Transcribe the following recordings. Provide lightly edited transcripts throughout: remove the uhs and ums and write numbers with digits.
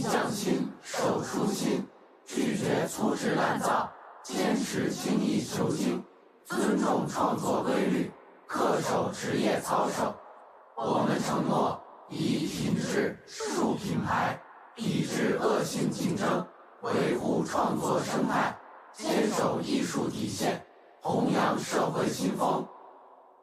匠心，守初心，拒绝粗制滥造，坚持精益求精，尊重创作规律，恪守职业操守。我们承诺以品质树品牌，抵制恶性竞争，维护创作生态，坚守艺术底线，弘扬社会新风。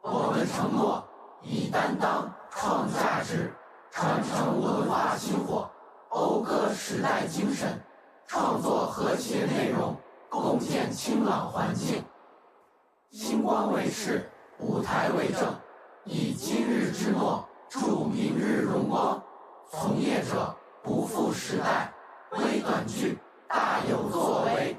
我们承诺以担当创价值，传承文化薪火，讴歌时代精神，创作和谐内容，共建清朗环境。星光卫视，舞台为证，以今日之诺铸明日荣光。从业者不负时代，微短剧大有作为。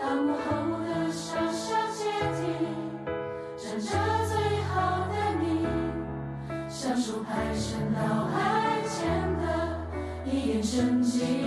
大幕后的小小阶梯，站着最好的你，像树排成脑海间的一眼真迹。